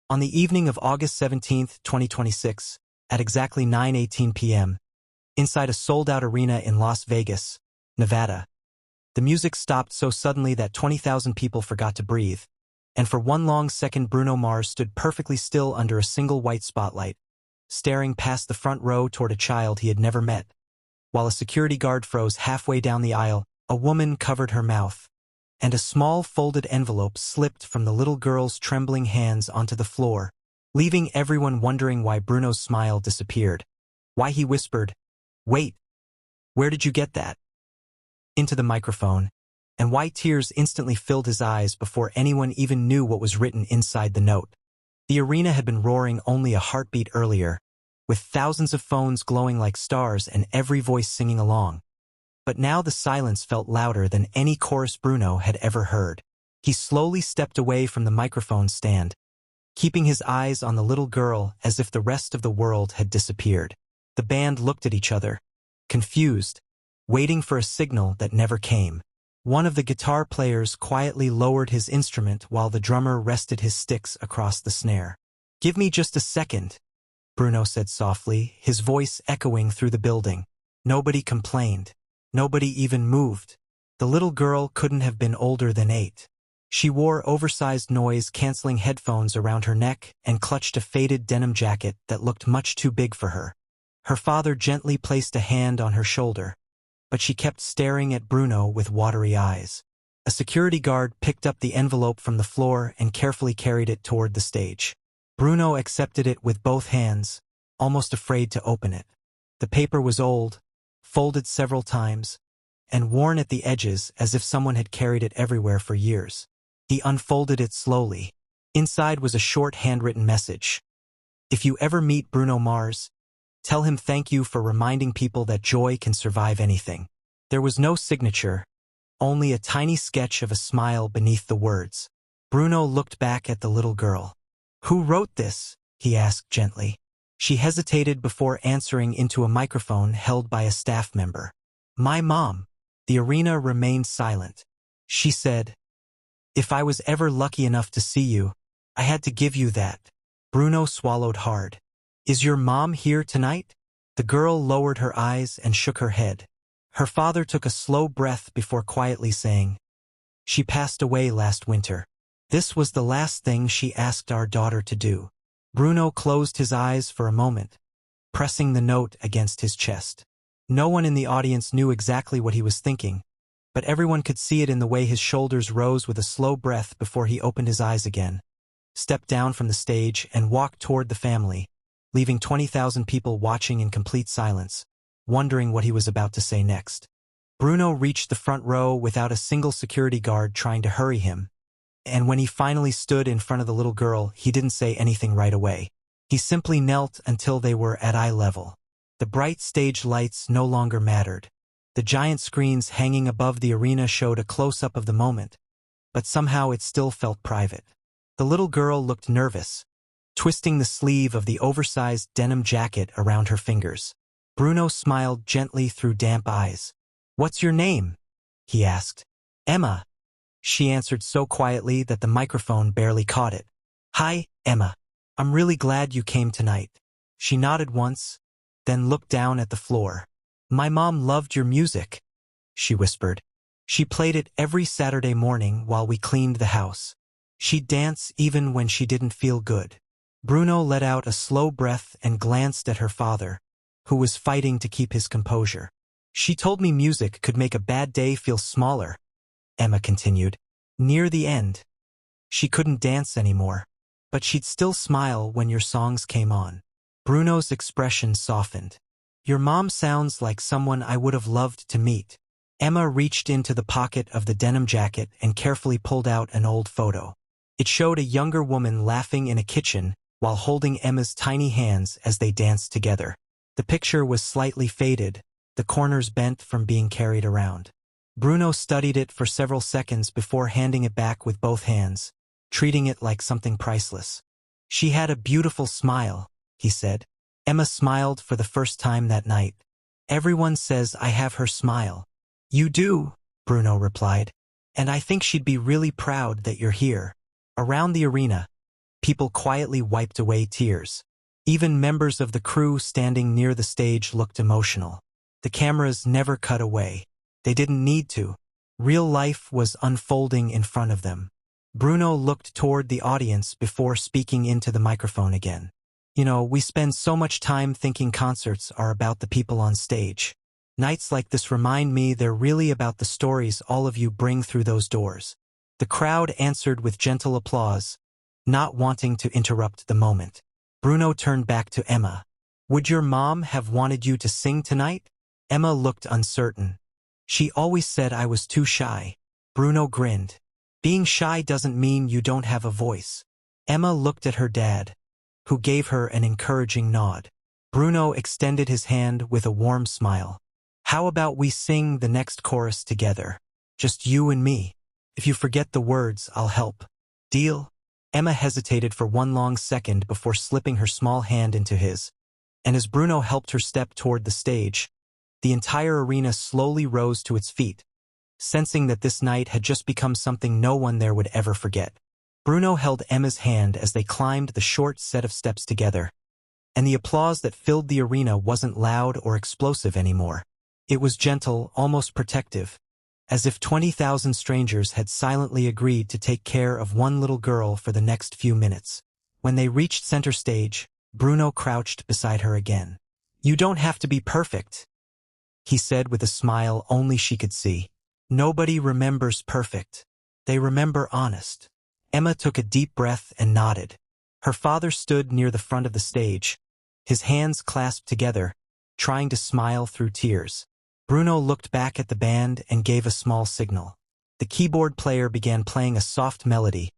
On the evening of August 17, 2026, at exactly 9:18 p.m., inside a sold-out arena in Las Vegas, Nevada, the music stopped so suddenly that 20,000 people forgot to breathe, and for one long second Bruno Mars stood perfectly still under a single white spotlight, staring past the front row toward a child he had never met. While a security guard froze halfway down the aisle, a woman covered her mouth, and a small folded envelope slipped from the little girl's trembling hands onto the floor, leaving everyone wondering why Bruno's smile disappeared, why he whispered, "Wait, where did you get that?" into the microphone, and why tears instantly filled his eyes before anyone even knew what was written inside the note. The arena had been roaring only a heartbeat earlier, with thousands of phones glowing like stars and every voice singing along. But now the silence felt louder than any chorus Bruno had ever heard. He slowly stepped away from the microphone stand, keeping his eyes on the little girl as if the rest of the world had disappeared. The band looked at each other, confused, waiting for a signal that never came. One of the guitar players quietly lowered his instrument while the drummer rested his sticks across the snare. "Give me just a second," Bruno said softly, his voice echoing through the building. Nobody complained. Nobody even moved. The little girl couldn't have been older than 8. She wore oversized noise-canceling headphones around her neck and clutched a faded denim jacket that looked much too big for her. Her father gently placed a hand on her shoulder, but she kept staring at Bruno with watery eyes. A security guard picked up the envelope from the floor and carefully carried it toward the stage. Bruno accepted it with both hands, almost afraid to open it. The paper was old, folded several times, and worn at the edges as if someone had carried it everywhere for years. He unfolded it slowly. Inside was a short handwritten message. "If you ever meet Bruno Mars, tell him thank you for reminding people that joy can survive anything." There was no signature, only a tiny sketch of a smile beneath the words. Bruno looked back at the little girl. "Who wrote this?" he asked gently. She hesitated before answering into a microphone held by a staff member. "My mom." The arena remained silent. She said, "If I was ever lucky enough to see you, I had to give you that." Bruno swallowed hard. "Is your mom here tonight?" The girl lowered her eyes and shook her head. Her father took a slow breath before quietly saying, "She passed away last winter. This was the last thing she asked our daughter to do." Bruno closed his eyes for a moment, pressing the note against his chest. No one in the audience knew exactly what he was thinking, but everyone could see it in the way his shoulders rose with a slow breath before he opened his eyes again, stepped down from the stage, and walked toward the family, leaving 20,000 people watching in complete silence, wondering what he was about to say next. Bruno reached the front row without a single security guard trying to hurry him, and when he finally stood in front of the little girl, he didn't say anything right away. He simply knelt until they were at eye level. The bright stage lights no longer mattered. The giant screens hanging above the arena showed a close-up of the moment, but somehow it still felt private. The little girl looked nervous, twisting the sleeve of the oversized denim jacket around her fingers. Bruno smiled gently through damp eyes. "What's your name?" he asked. "Emma," she answered so quietly that the microphone barely caught it. "Hi, Emma. I'm really glad you came tonight." She nodded once, then looked down at the floor. "My mom loved your music," she whispered. "She played it every Saturday morning while we cleaned the house. She'd dance even when she didn't feel good." Bruno let out a slow breath and glanced at her father, who was fighting to keep his composure. "She told me music could make a bad day feel smaller," Emma continued. "Near the end, she couldn't dance anymore, but she'd still smile when your songs came on." Bruno's expression softened. "Your mom sounds like someone I would have loved to meet." Emma reached into the pocket of the denim jacket and carefully pulled out an old photo. It showed a younger woman laughing in a kitchen while holding Emma's tiny hands as they danced together. The picture was slightly faded, the corners bent from being carried around. Bruno studied it for several seconds before handing it back with both hands, treating it like something priceless. "She had a beautiful smile," he said. Emma smiled for the first time that night. "Everyone says I have her smile." "You do," Bruno replied. "And I think she'd be really proud that you're here." Around the arena, people quietly wiped away tears. Even members of the crew standing near the stage looked emotional. The cameras never cut away. They didn't need to. Real life was unfolding in front of them. Bruno looked toward the audience before speaking into the microphone again. You know, we spend so much time thinking concerts are about the people on stage. Nights like this remind me they're really about the stories all of you bring through those doors. The crowd answered with gentle applause, not wanting to interrupt the moment. Bruno turned back to Emma. Would your mom have wanted you to sing tonight? Emma looked uncertain. She always said I was too shy. Bruno grinned. Being shy doesn't mean you don't have a voice. Emma looked at her dad, who gave her an encouraging nod. Bruno extended his hand with a warm smile. How about we sing the next chorus together? Just you and me. If you forget the words, I'll help. Deal? Emma hesitated for one long second before slipping her small hand into his. And as Bruno helped her step toward the stage, the entire arena slowly rose to its feet, sensing that this night had just become something no one there would ever forget. Bruno held Emma's hand as they climbed the short set of steps together, and the applause that filled the arena wasn't loud or explosive anymore. It was gentle, almost protective, as if 20,000 strangers had silently agreed to take care of one little girl for the next few minutes. When they reached center stage, Bruno crouched beside her again. You don't have to be perfect, he said with a smile only she could see. Nobody remembers perfect. They remember honest. Emma took a deep breath and nodded. Her father stood near the front of the stage, his hands clasped together, trying to smile through tears. Bruno looked back at the band and gave a small signal. The keyboard player began playing a soft melody,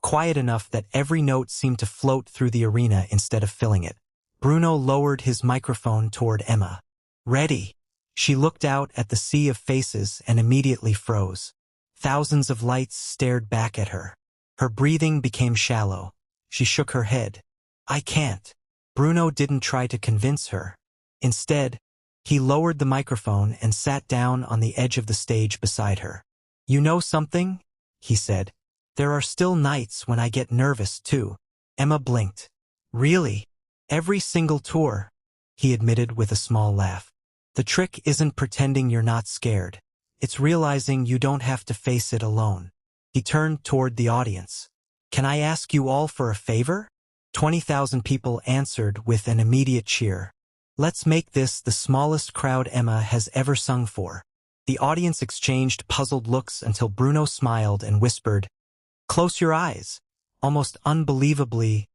quiet enough that every note seemed to float through the arena instead of filling it. Bruno lowered his microphone toward Emma. Ready? She looked out at the sea of faces and immediately froze. Thousands of lights stared back at her. Her breathing became shallow. She shook her head. I can't. Bruno didn't try to convince her. Instead, he lowered the microphone and sat down on the edge of the stage beside her. You know something? He said. There are still nights when I get nervous, too. Emma blinked. Really? Every single tour? He admitted with a small laugh. The trick isn't pretending you're not scared. It's realizing you don't have to face it alone. He turned toward the audience. Can I ask you all for a favor? 20,000 people answered with an immediate cheer. Let's make this the smallest crowd Emma has ever sung for. The audience exchanged puzzled looks until Bruno smiled and whispered, Close your eyes. Almost unbelievably,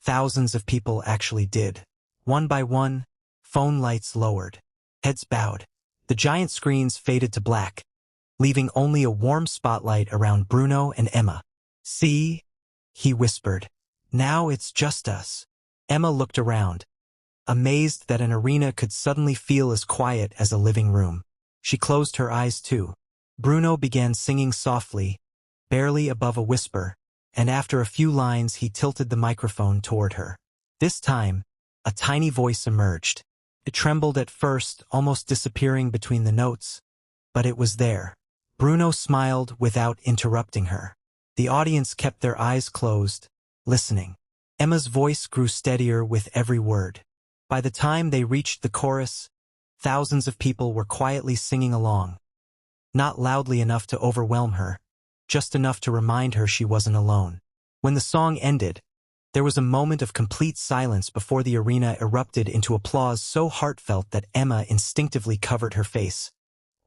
thousands of people actually did. One by one, phone lights lowered. Heads bowed. The giant screens faded to black, leaving only a warm spotlight around Bruno and Emma. See? He whispered. Now it's just us. Emma looked around, amazed that an arena could suddenly feel as quiet as a living room. She closed her eyes too. Bruno began singing softly, barely above a whisper, and after a few lines he tilted the microphone toward her. This time, a tiny voice emerged. It trembled at first, almost disappearing between the notes, but it was there. Bruno smiled without interrupting her. The audience kept their eyes closed, listening. Emma's voice grew steadier with every word. By the time they reached the chorus, thousands of people were quietly singing along. Not loudly enough to overwhelm her, just enough to remind her she wasn't alone. When the song ended, there was a moment of complete silence before the arena erupted into applause so heartfelt that Emma instinctively covered her face,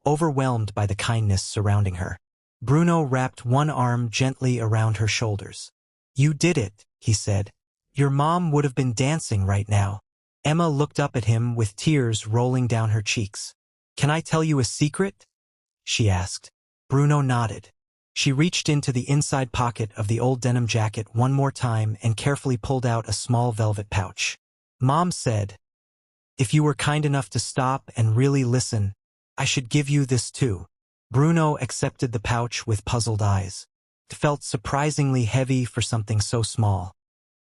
overwhelmed by the kindness surrounding her. Bruno wrapped one arm gently around her shoulders. You did it, he said. Your mom would have been dancing right now. Emma looked up at him with tears rolling down her cheeks. Can I tell you a secret? She asked. Bruno nodded. She reached into the inside pocket of the old denim jacket one more time and carefully pulled out a small velvet pouch. Mom said, if you were kind enough to stop and really listen, I should give you this too. Bruno accepted the pouch with puzzled eyes. It felt surprisingly heavy for something so small.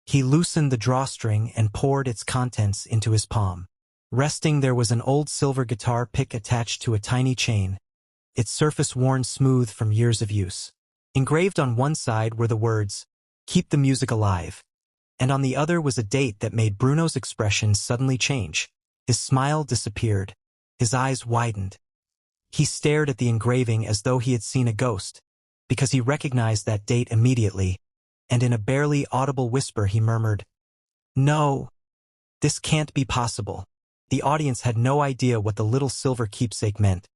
He loosened the drawstring and poured its contents into his palm. Resting there was an old silver guitar pick attached to a tiny chain, its surface worn smooth from years of use. Engraved on one side were the words, "Keep the music alive." and on the other was a date that made Bruno's expression suddenly change. His smile disappeared. His eyes widened. He stared at the engraving as though he had seen a ghost, because he recognized that date immediately, and in a barely audible whisper he murmured, "No, this can't be possible." The audience had no idea what the little silver keepsake meant,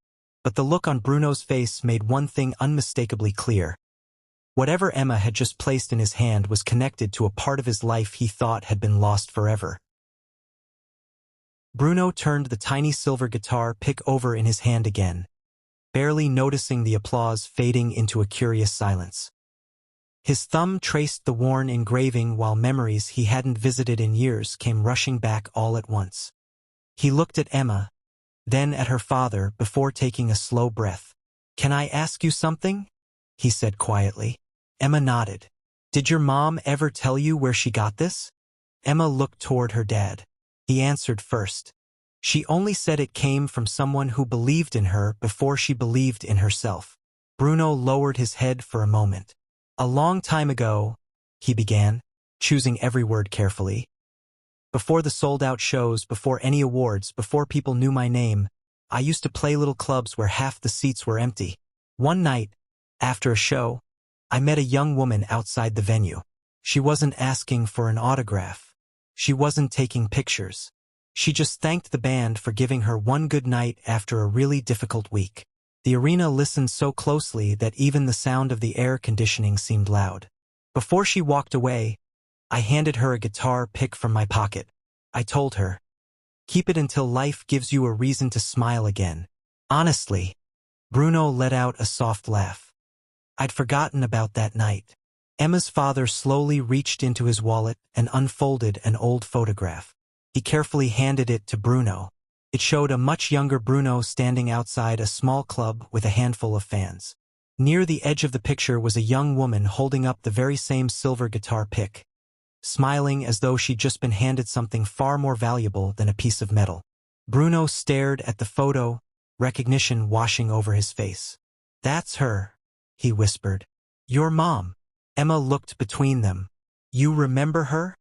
but the look on Bruno's face made one thing unmistakably clear. Whatever Emma had just placed in his hand was connected to a part of his life he thought had been lost forever. Bruno turned the tiny silver guitar pick over in his hand again, barely noticing the applause fading into a curious silence. His thumb traced the worn engraving while memories he hadn't visited in years came rushing back all at once. He looked at Emma, then at her father before taking a slow breath. "Can I ask you something?" he said quietly. Emma nodded. "Did your mom ever tell you where she got this?" Emma looked toward her dad. He answered first. "She only said it came from someone who believed in her before she believed in herself." Bruno lowered his head for a moment. "A long time ago," he began, choosing every word carefully. "Before the sold-out shows, before any awards, before people knew my name, I used to play little clubs where half the seats were empty. One night, after a show, I met a young woman outside the venue. She wasn't asking for an autograph. She wasn't taking pictures. She just thanked the band for giving her one good night after a really difficult week." The arena listened so closely that even the sound of the air conditioning seemed loud. "Before she walked away, I handed her a guitar pick from my pocket. I told her, 'Keep it until life gives you a reason to smile again.'" Honestly, Bruno let out a soft laugh. "I'd forgotten about that night." Emma's father slowly reached into his wallet and unfolded an old photograph. He carefully handed it to Bruno. It showed a much younger Bruno standing outside a small club with a handful of fans. Near the edge of the picture was a young woman holding up the very same silver guitar pick, smiling as though she'd just been handed something far more valuable than a piece of metal. Bruno stared at the photo, recognition washing over his face. "That's her," he whispered. "Your mom." Emma looked between them. "You remember her?"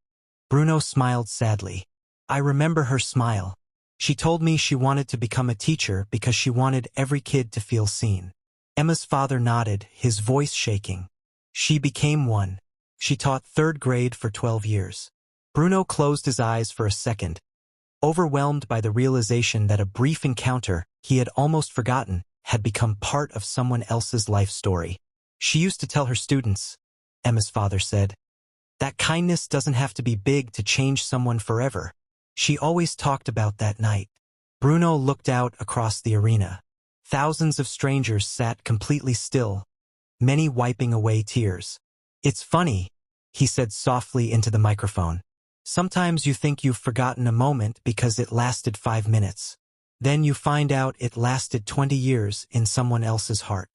Bruno smiled sadly. "I remember her smile. She told me she wanted to become a teacher because she wanted every kid to feel seen." Emma's father nodded, his voice shaking. "She became one. She taught 3rd grade for 12 years. Bruno closed his eyes for a second, overwhelmed by the realization that a brief encounter he had almost forgotten had become part of someone else's life story. "She used to tell her students," Emma's father said, "that kindness doesn't have to be big to change someone forever. She always talked about that night." Bruno looked out across the arena. Thousands of strangers sat completely still, many wiping away tears. "It's funny," he said softly into the microphone. "Sometimes you think you've forgotten a moment because it lasted 5 minutes. Then you find out it lasted 20 years in someone else's heart."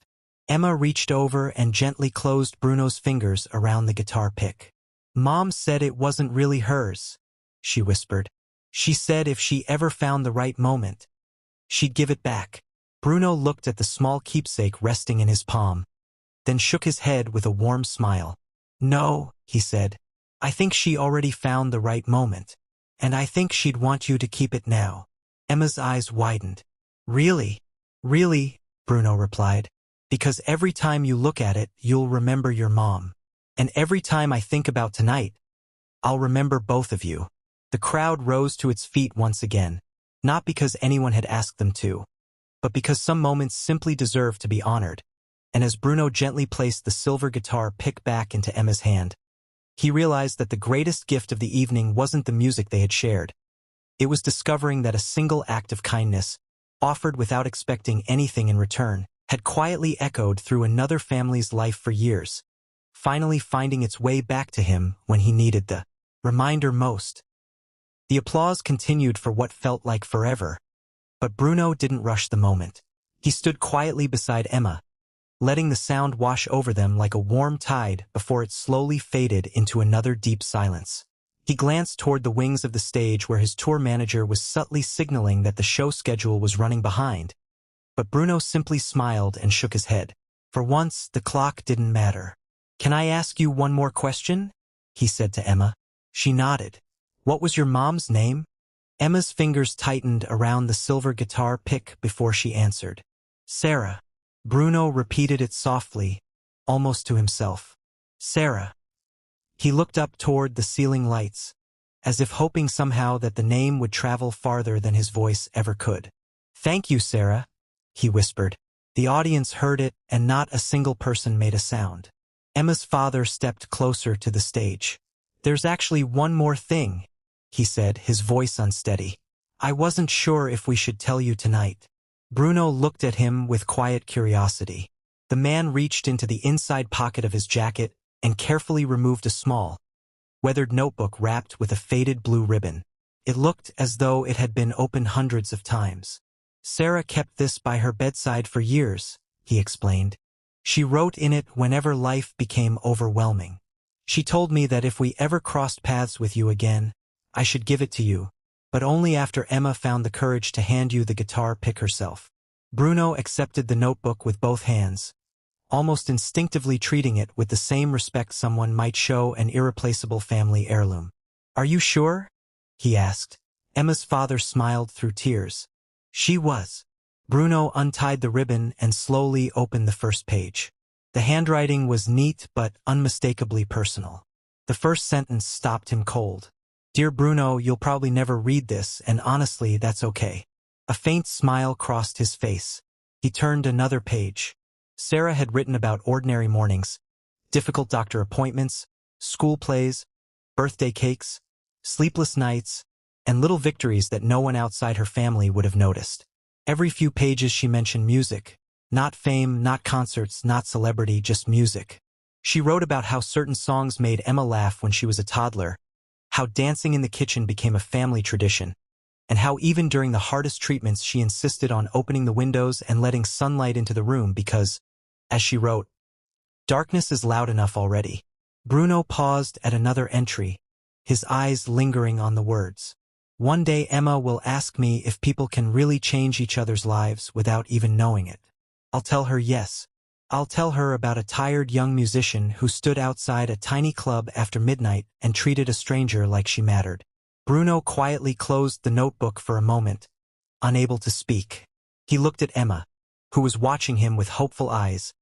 Emma reached over and gently closed Bruno's fingers around the guitar pick. "Mom said it wasn't really hers," she whispered. "She said if she ever found the right moment, she'd give it back." Bruno looked at the small keepsake resting in his palm, then shook his head with a warm smile. "No," he said, "I think she already found the right moment, and I think she'd want you to keep it now." Emma's eyes widened. "Really? Really?" Bruno replied. "Because every time you look at it, you'll remember your mom. And every time I think about tonight, I'll remember both of you." The crowd rose to its feet once again, not because anyone had asked them to, but because some moments simply deserve to be honored. And as Bruno gently placed the silver guitar pick back into Emma's hand, he realized that the greatest gift of the evening wasn't the music they had shared. It was discovering that a single act of kindness, offered without expecting anything in return, had quietly echoed through another family's life for years, finally finding its way back to him when he needed the reminder most. The applause continued for what felt like forever, but Bruno didn't rush the moment. He stood quietly beside Emma, letting the sound wash over them like a warm tide before it slowly faded into another deep silence. He glanced toward the wings of the stage where his tour manager was subtly signaling that the show schedule was running behind, but Bruno simply smiled and shook his head. For once, the clock didn't matter. "Can I ask you one more question?" he said to Emma. She nodded. What was your mom's name? Emma's fingers tightened around the silver guitar pick before she answered. Sarah. Bruno repeated it softly, almost to himself. Sarah. He looked up toward the ceiling lights, as if hoping somehow that the name would travel farther than his voice ever could. Thank you, Sarah, he whispered. The audience heard it, and not a single person made a sound. Emma's father stepped closer to the stage. There's actually one more thing, he said, his voice unsteady. I wasn't sure if we should tell you tonight. Bruno looked at him with quiet curiosity. The man reached into the inside pocket of his jacket and carefully removed a small, weathered notebook wrapped with a faded blue ribbon. It looked as though it had been opened hundreds of times. Sarah kept this by her bedside for years, he explained. She wrote in it whenever life became overwhelming. She told me that if we ever crossed paths with you again, I should give it to you, but only after Emma found the courage to hand you the guitar pick herself. Bruno accepted the notebook with both hands, almost instinctively treating it with the same respect someone might show an irreplaceable family heirloom. Are you sure? He asked. Emma's father smiled through tears. She was. Bruno untied the ribbon and slowly opened the first page. The handwriting was neat but unmistakably personal. The first sentence stopped him cold. Dear Bruno, you'll probably never read this, and honestly, that's okay. A faint smile crossed his face. He turned another page. Sarah had written about ordinary mornings, difficult doctor appointments, school plays, birthday cakes, sleepless nights, and little victories that no one outside her family would have noticed. Every few pages she mentioned music. Not fame, not concerts, not celebrity, just music. She wrote about how certain songs made Emma laugh when she was a toddler, how dancing in the kitchen became a family tradition, and how even during the hardest treatments she insisted on opening the windows and letting sunlight into the room because, as she wrote, darkness is loud enough already. Bruno paused at another entry, his eyes lingering on the words. One day Emma will ask me if people can really change each other's lives without even knowing it. I'll tell her yes. I'll tell her about a tired young musician who stood outside a tiny club after midnight and treated a stranger like she mattered. Bruno quietly closed the notebook for a moment, unable to speak. He looked at Emma, who was watching him with hopeful eyes,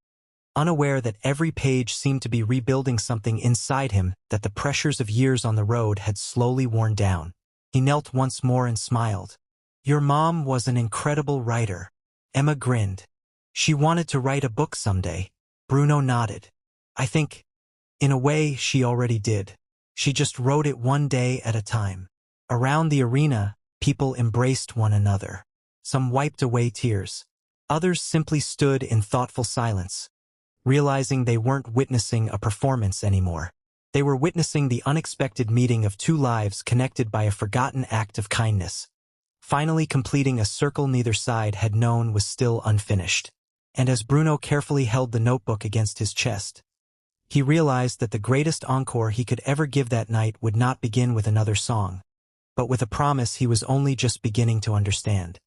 unaware that every page seemed to be rebuilding something inside him that the pressures of years on the road had slowly worn down. He knelt once more and smiled. Your mom was an incredible writer. Emma grinned. She wanted to write a book someday. Bruno nodded. I think, in a way, she already did. She just wrote it one day at a time. Around the arena, people embraced one another. Some wiped away tears. Others simply stood in thoughtful silence, realizing they weren't witnessing a performance anymore. They were witnessing the unexpected meeting of two lives connected by a forgotten act of kindness, finally completing a circle neither side had known was still unfinished. And as Bruno carefully held the notebook against his chest, he realized that the greatest encore he could ever give that night would not begin with another song, but with a promise he was only just beginning to understand.